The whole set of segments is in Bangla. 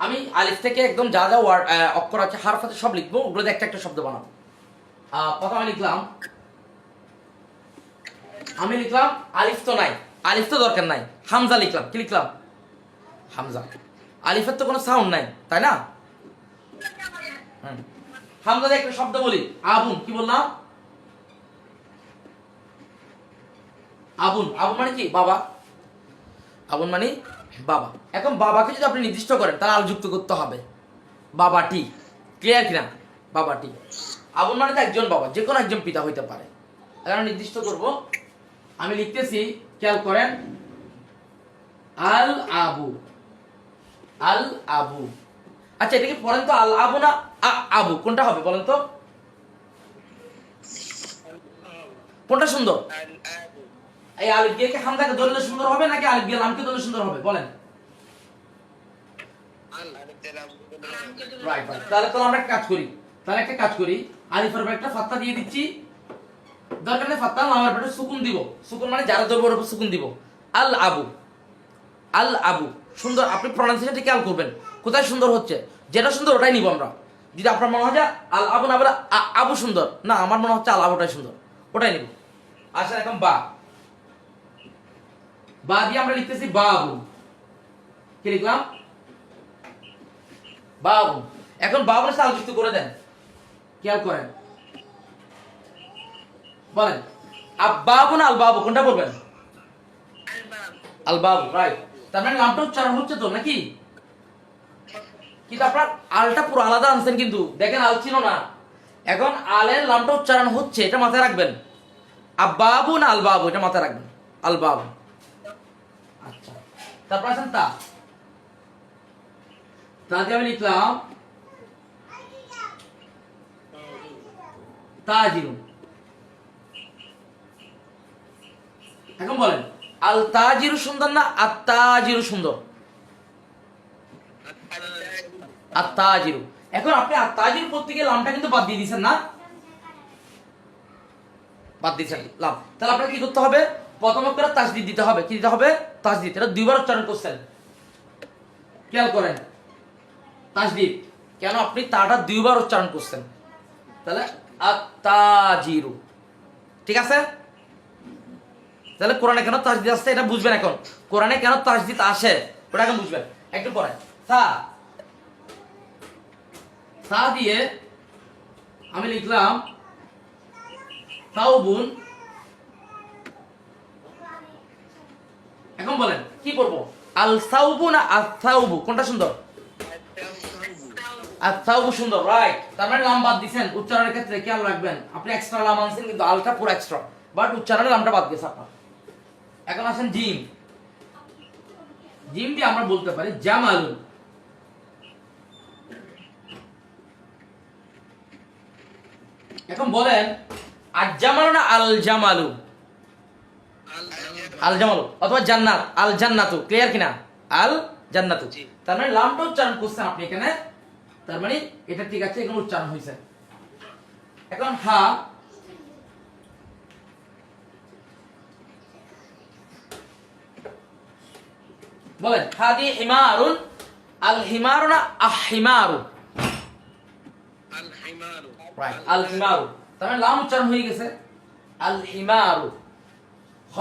আমি আলিফ থেকে একদম যা যা ওয়ার্ড অক্ষর আছে হারফ আছে সব লিখবো, ওগুলো দিয়ে একটা একটা শব্দ বানাবো। প্রথমে আমি লিখলাম আলিফ তো নাই, আলিফ তো দরকার নাই, হামজা লিখলাম। কি লিখলাম? হামজা। আলিফের তো কোনো সাউন্ড নাই, তাই না? হামজা দিয়ে একটা শব্দ বলি, আবুন। কি বললাম? আবুন। আবুন মানে কি? বাবা। আবুন মানে বাবা। এখন বাবাকে যদি আপনি নির্দিষ্ট করেন তাহলে আল যুক্ত করতে হবে, বাবাটি। ক্লিয়ার কিনা? বাবাটি। আবুন মানে তো একজন বাবা, যে কোনো একজন পিতা হইতে পারে। এখন নির্দিষ্ট করব, আমি লিখতেছি, খেয়াল করেন, আল আবু। আল আবু। আচ্ছা এটা কি পড়েন তো, আল আবু না আবু, কোনটা হবে বলেন তো? কোনটা সুন্দর? এই আলিফ গিয়ে কি হামজাকে ধরলে সুন্দর হবে নাকি আলিফ গিয়ে লামকে ধরলে সুন্দর হবে বলেন? Right right. তাহলে তো আমরা একটা কাজ করি, আলিফের উপর একটা ফাত্তা দিয়ে দিচ্ছি, দরকার নেই ফাত্তা, লামের উপর সুকুন দিব। সুকুন মানে যারা ধরবে ওর উপর সুকুন দিব। আল আবু। আল আবু। সুন্দর। আপনি প্রনাউন্সিয়েশনটা খেয়াল করবেন কোথায় সুন্দর হচ্ছে, যেটা সুন্দর ওটাই নিব আমরা। যদি আপনার মনে হয় যে আল আবু না বলে আবু সুন্দর, না আমার মনে হচ্ছে আল আবুটাই সুন্দর, ওটাই নিব। আচ্ছা এখন বা। বা দিয়ে আমরা লিখতেছি বাবু। কি লিখলাম? বাবু। এখন বাবুর সাথে আল যুক্ত করে দেন, খেয়াল করেন, বলেন আব্বাবু না আল বাবু, কোনটা বলবেন? আল বাবু। রাইট। তার মানে নামটা উচ্চারণ হচ্ছে তো নাকি? কিন্তু আপনার আলটা পুরো আলাদা আনছেন, কিন্তু দেখেন আল ছিল না, এখন আলের নামটা উচ্চারণ হচ্ছে, এটা মাথায় রাখবেন। আব্বাবু না আল বাবু, এটা মাথায় রাখবেন। আল বাবু। আচ্ছা তারপর আছেন তা। তাতে আমি লিখলাম তাজিরু। এখন বলেন আল তাজিরু সুন্দর না আত্তাজিরু সুন্দর? আত্তাজিরু। এখন আপনি আত্তাজিরু পড়তে গিয়ে লামটা কিন্তু বাদ দিয়ে দিয়েছেন না? বাদ দিয়েছেন লাম। তাহলে আপনাকে কি করতে হবে? প্রথম অক্ষরে তাসদিদ দিতে হবে। কি দিতে হবে? তাসদিদ। এটা দুইবার উচ্চারণ করছেন, খেয়াল করেন। তাসদিদ কেন? আপনি তাটা দুইবার উচ্চারণ করছেন, তাহলে আত্তাজিরু। ঠিক আছে? তাহলে কোরআনে কেন তাসদিদ আসছে এটা বুঝবেন। এখন কোরআনে কেন তাসদিদ আসে ওটা এখন বুঝবেন। একটু পরে তা তা দিয়ে আমি লিখলাম তাওবুন। এখন বলেন কি করবো? আল সাউবু না আসাউবু, কোনটা সুন্দর? আসাউবু সুন্দর। রাইট। তার মানে লাম বাদ দিছেন। উচ্চারণের ক্ষেত্রে খেয়াল রাখবেন, আপনি এক্সট্রা লাম আনছেন কিন্তু আলটা পুরো এক্সট্রা, বাট উচ্চারণের লামটা বাদ গেছে আপনার। এখন আসেন জিম। জিম দিয়ে আমরা বলতে পারি জামালু। এখন বলেন আল জামালু না আল জামালু? আল জামালু অথবা জান্নাত, আল জান্নাতু। ক্লিয়ার কিনা? আল জান্নাতু। তার মানে লামটা উচ্চারণ করছেন আপনি এখানে, তার মানে এটা ঠিক আছে, এখানে উচ্চারণ হয়েছে। এখন হা। বলেন হা দিয়ে হিমারুন। আল হিমারু না আহিমারু? আল হিমারু। রাইট। আল হিমারু। তার মানে লাম উচ্চারণ হয়ে গেছে, আল হিমারু। খ।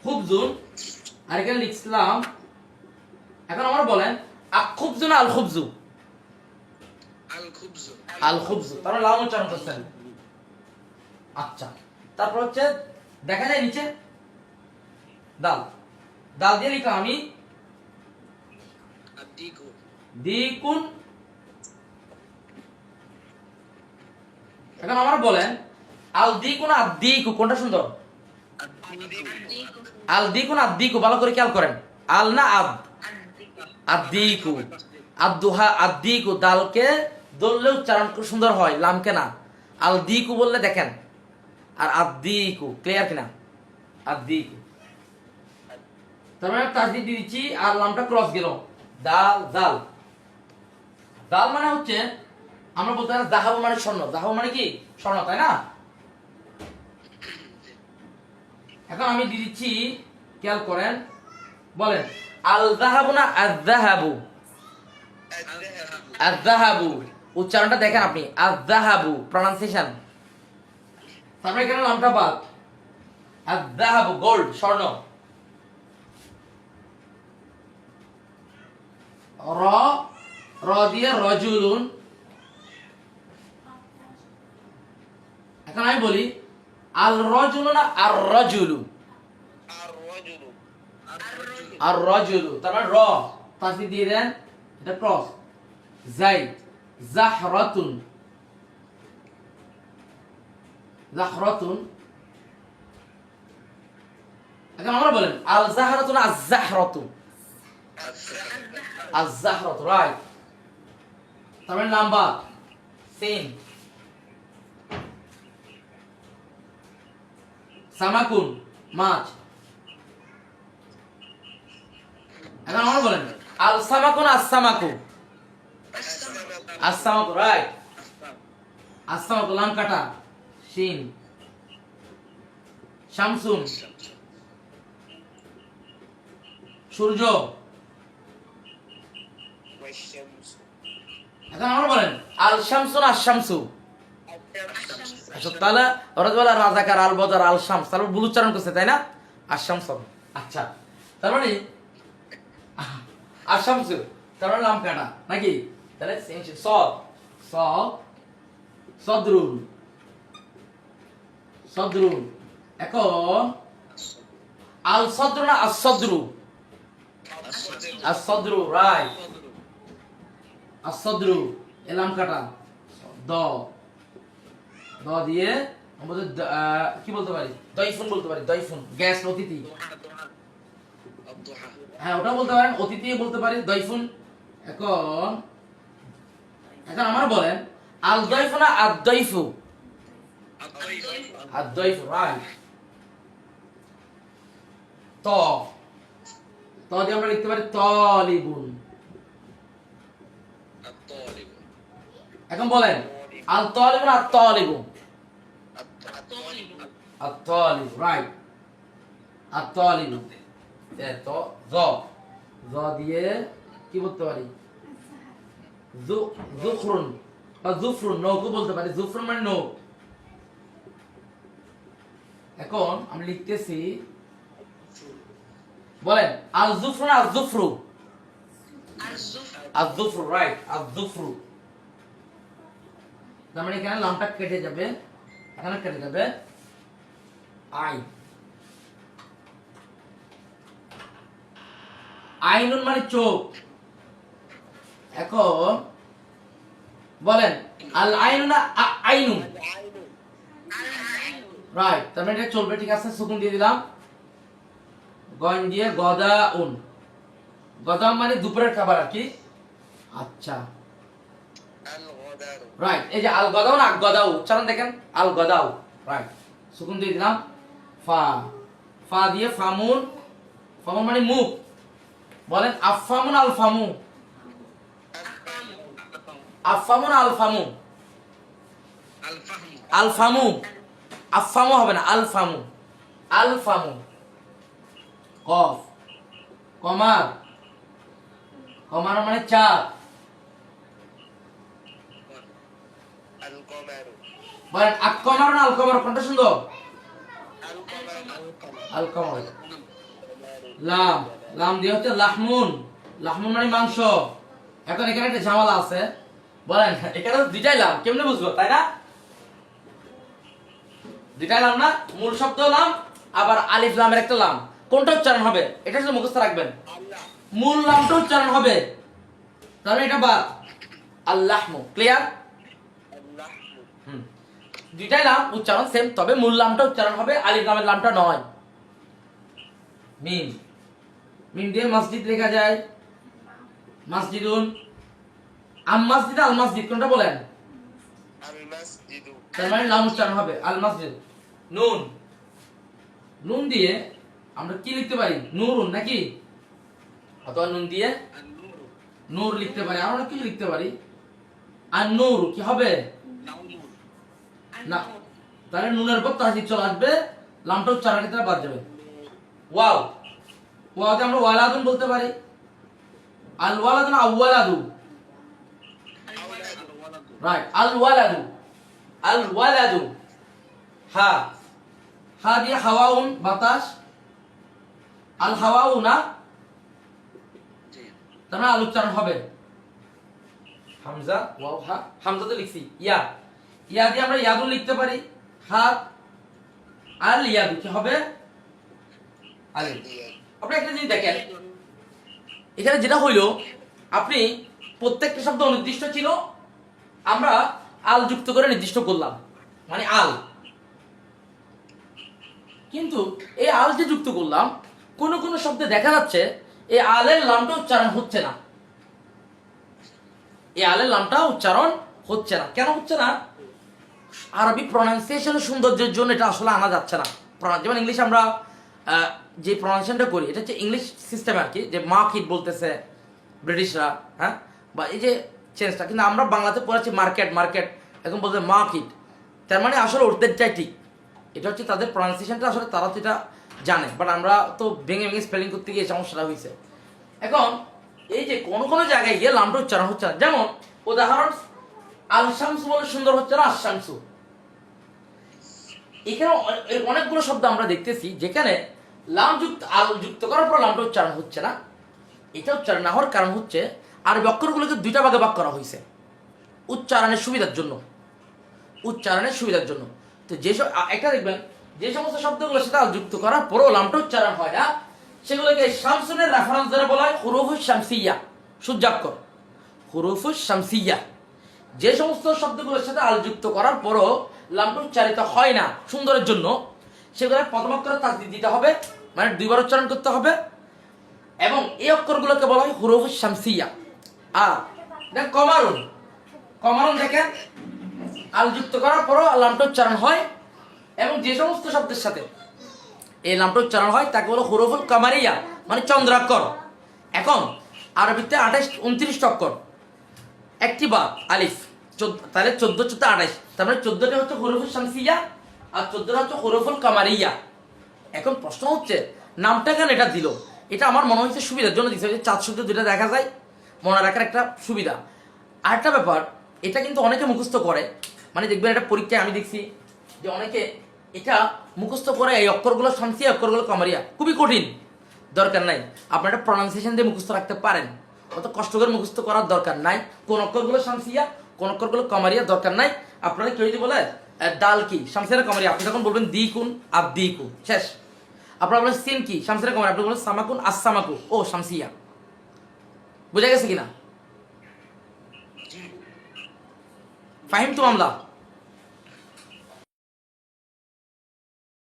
খুবজুন। আর এখানে লিখলাম, এখন আমরা বলেন আখুবজু না আল খুবজু? আল খুবজু। আল খুবজু। তার মানে লাম উচ্চারণ করছেন। আচ্ছা তারপর হচ্ছে দেখা যায় নিচে দাল। দাল দিয়ে লিখলাম আমি আদিকু। দ্বিগুণ। এখন আমরা বলেন আল দ্বিগুণ আর দ্বিকু, কোনটা সুন্দর? আল দ্বিগুণ আর দ্বিকু। ভালো করে খেয়াল করেন, আল না আদ? আদ্দিকু। আদ্দুহা আদ্দিকু। দালকে দললে উচ্চারণ খুব সুন্দর হয়, লামকে না। আল দিকু বললে দেখেন, আর আদ্দিকু। ক্লিয়ার কিনা? আদ্দিকু। তার মানে তাসদিদ দিয়ে দিচ্ছি আর লামটা ক্রস গেল, দাল দাল। দাল মানে হচ্ছে আমরা বলতে পারি জাহাবু মানে স্বর্ণ। জাহাবু মানে কি? স্বর্ণ, তাই না? এখন আমি দিয়ে দিচ্ছি খেয়াল করেন, বলেন আল যাহাবু না আয-যাহাবু? الذهب আয-যাহাবু উচ্চারণটা দেখেন আপনি, আয-যাহাবু প্রনাউন্সিয়েশন। তারপরে এখানে নামটা বাদ, আয-যাহাবু গোল্ড, স্বর্ণ। র র দিয়ে রজুলুন। এখন আমি বলি আল রজুলু না আর রজুলু? الرجل আর রজুলু, তারপর র তাসদি দিয়ে দেন, এটা ক্রস। যাই জাহরাতুন, জাহরাতুন। এখন আমরা বলেন আল জাহরাতুন আয-জাহরাতু? আয-জাহরাতু, রাইট। তারপরে নাম্বার সিন। সামাকুন মাছ। এখন আমরা বলেন আল সামাকুন আস-সামাকু? আস-সামাকু, রাইট। আস-সামাকু লাম কাটা, শিন। শামসুন সূর্য। والشمس এখন আমরা বলেন আল শামসুন আশ-শামসু? الشمس আচ্ছা তাহলে ওরা বলে রাজাকার আল বদর আল শামস, তারপর ভুল উচ্চারণ করছে তাই না, আশ-শামস। আচ্ছা তার মানে আশ-শামসু, তার মানে লাম কাটা নাকি? তাহলে সদ সদ সদরুল, সদরুল। এখন আল সদরু না আস-সদরু? الصدر আস-সদরু, রাইট। আস-সদরু এলাম কাটা, দ দ দিয়ে আমরা কি বলতে পারি, দয়ফুন বলতে পারি, দয়ফুন গ্যাস অতিথি। الضحى হ্যাঁ ওটা বলতে পারেন, অতিথি বলতে পারি, দয়ফুন। এখন এখন আমার বলেন আল দয়ফু না আদ-দয়ফু? الضيف আদ-দয়ফু, রাইট। ত ত দিয়ে আমরা লিখতে পারি তলিবুন। الطالب এখন বলেন আল তলিবু না আত-তলিবু? الطالب আত-তলিবু, রাইট। আত-তলিবু তো জ জ দিয়ে কি বলতে পারি, জুফরুন বা জুফরুন, নৌকো বলতে পারি, জুফরুন মানে নৌ। এখন আমি লিখতেছি, বলেন আল জুফরু না আজ-জুফরু? আজ-জুফরু, রাইট। আজ-জুফরু। তার মানে এখানে লামটা কেটে যাবে, এখানে কেটে যাবে আই। আইনুন মানে চোখ। এখন বলেন আল আইনু না আইনু? রাইট, তার মানে এটা চলবে, ঠিক আছে। সুকুন দিয়ে দিলাম, গন দিয়ে গদাউন। গদাম মানে দুপুরের খাবার আর কি। আচ্ছা الغداء রাইট, এই যে আল গদাউ না গদাউ, উচ্চারণ দেখেন, আল গদাউ, রাইট। সুকুন দিয়ে দিলাম, ফা ফা দিয়ে ফামুন, ফামুন মানে মুখ। বলেন আফামুন আল ফামু? আফামুন আল ফামু? الفهم আল ফামু, আফামু হবে না, আল ফামু, আল ফামু। কফ কমার, কমার মানে চাঁদ। القمر বলেন আকমার না আল কমার, কোনটা সুন্দর? القمر আল কমার। লাম লাম দিয়ে হচ্ছে লাহমুন, লাহমুন মানে মাংস। এখন এখানে একটা ঝামেলা আছে, বলেন এখানে তো দুইটাই লাম, কেমনে বুঝবো, তাই না? দুইটাই লাম না, মূল শব্দ লাম, আবার আলিফ লামের একটা লাম। কোনটা উচ্চারণ হবে এটা শুধু মুখস্থ রাখবেন, মূল লামটা উচ্চারণ হবে, তাহলে এটা বাদ। আল্লাহমু, ক্লিয়ার? اللحم দুইটাই লাম উচ্চারণ সেম, তবে মূল লামটা উচ্চারণ হবে, আলিফ লামের লামটা নয়। মিম, মিম দিয়ে মসজিদ লেখা যায়, মসজিদুন। আম মসজিদ আল মসজিদ, কোনটা বলেন? المسجد তার মানে লাম উচ্চারণ হবে আল মসজিদ। নুন, নুন দিয়ে আমরা কি লিখতে পারি, নুরুন নাকি? অথবা নুন দিয়ে النور নূর লিখতে পারি, আমরা কি লিখতে পারি, আর নূর কি হবে نور না, তাহলে নুনের পর তাহজিদ চলে আসবে, লামটা উচ্চারণের ক্ষেত্রে বাদ যাবে। ওয়াও, ওয়াকে আমরা ওয়ালাদুন বলতে পারি। আল ওয়ালাদু না আওয়ালাদু? রাইট, আল ওয়ালাদু, আল ওয়ালাদু। হা, হা দিয়ে হাওয়াউন বাতাস, আল হাওয়াউ না, জি তার মানে আল উচ্চারণ হবে হামজা ওয়াও হা, হামজা তো লিখছি, ইয়া, ইয়া দিয়ে আমরা ইয়াদুন লিখতে পারি। হা আল ইয়াদু কি হবে? আলিফ। আপনি একটা জিনিস দেখেন, এখানে যেটা হইলো, আপনি প্রত্যেকটা শব্দ অনির্দিষ্ট ছিল, আমরা আল যুক্ত করে নির্দিষ্ট করলাম, মানে আল। কিন্তু এই আল যে যুক্ত করলাম, কোন কোন শব্দে দেখা যাচ্ছে এই আলের লামটা উচ্চারণ হচ্ছে না। এই আলের লামটা উচ্চারণ হচ্ছে না। কেন হচ্ছে না? আরবি প্রনাউন্সিয়েশনের সৌন্দর্যের জন্য এটা আসলে আনা যাচ্ছে না। যেমন ইংলিশ আমরা যে প্রনাউন্সিয়েশনটা করি, এটা হচ্ছে ইংলিশ সিস্টেম আর কি, যে মার্কেট বলতেছে ব্রিটিশরা, হ্যাঁ, বা এই যে চেঞ্জটা, কিন্তু আমরা বাংলাতে পড়েছি মার্কেট, মার্কেট, এখন বলতে মার্কেট। তার মানে আসলে ওদেরটাই ঠিক, এটা হচ্ছে তাদের প্রনাউন্সিয়েশনটা, আসলে তারা তো এটা জানে, বাট আমরা তো ভেঙে ভেঙে স্পেলিং করতে গিয়ে সমস্যাটা হয়েছে। এখন এই যে কোনো কোনো জায়গায় গিয়ে লামটা উচ্চারণ হচ্ছে না, যেমন উদাহরণ আল শামসু বলে সুন্দর হচ্ছে না আশামসু। এখানে অনেকগুলো শব্দ আমরা দেখতেছি যেখানে লাম যুক্ত আল যুক্ত করার পর লামটা উচ্চারণ হচ্ছে না। এটা উচ্চারণ না হওয়ার কারণ হচ্ছে আরবি অক্ষরগুলোকে দুইটা ভাগে ভাগ করা হয়েছে উচ্চারণের সুবিধার জন্য, উচ্চারণের সুবিধার জন্য। তো যেসব একটা দেখবেন, যে সমস্ত শব্দগুলো সেটা আল যুক্ত করার পরও লামটা উচ্চারণ হয় না, সেগুলোকে শামসুনের রেফারেন্স দ্বারা বলা হয় হুরুফুস শামসিয়া, সূর্যাক্ষর, হুরুফুস শামসিয়া। যে সমস্ত শব্দগুলোর সাথে আল যুক্ত করার পরও লামটা উচ্চারিত হয় না সুন্দরের জন্য, সেগুলো প্রথম অক্ষরে তাসদিদ দিতে হবে, মানে দুইবার উচ্চারণ করতে হবে, এবং এই অক্ষরগুলোকে বলা হয় হুরুফুস শামসিয়া। আর দেখ কমারুন, কমারুন দেখেন আল যুক্ত করার পরও লামটা উচ্চারণ হয়, এবং যে সমস্ত শব্দের সাথে এই লামটা উচ্চারণ হয় তাকে বলো হুরুফুল কামারিয়া, মানে চন্দ্রাক্ষর। এখন আরবিতে 28-29 অক্ষর, একটি বা আলিফ, তাহলে 14 14 28, তার মানে 14টা হচ্ছে হুরুফুল শামসিয়া আর 14টা হচ্ছে হুরুফুল কামারিয়া। এখন প্রশ্ন হচ্ছে নামটা কেন এটা দিল? এটা আমার মনে হচ্ছে সুবিধার জন্য দিচ্ছে, যে চাঁদ সূর্য দুইটা দেখা যায়, মনে রাখার একটা সুবিধা। আরেকটা ব্যাপার, এটা কিন্তু অনেকে মুখস্থ করে, মানে দেখবেন একটা পরীক্ষায় আমি দেখছি যে অনেকে এটা মুখস্থ করে, এই অক্ষরগুলো শামসিয়া, অক্ষরগুলো কামারিয়া, খুবই কঠিন, দরকার নাই। আপনারা একটা প্রনাউন্সিয়েশন দিয়ে মুখস্থ রাখতে পারেন, অত কষ্ট করে মুখস্থ করার দরকার নাই। কোন অক্ষরগুলো শামসিয়া, কোন অক্ষরগুলো কামারিয়া, দরকার নাই। আপনারা কেউ যদি বলে ডাল কি, শামসিয়া কামারিয়া, আপনি তখন বলবেন দ্বিকুন আর দ্বিকু, শেষ। আপনারা বলেন সিন কি, শামসিয়া কামারিয়া, আপনি বলেন সামাকুন আসসামাকু, ও শামসিয়া। বুঝা গেছে কিনা? ফাহিম তো মামলা?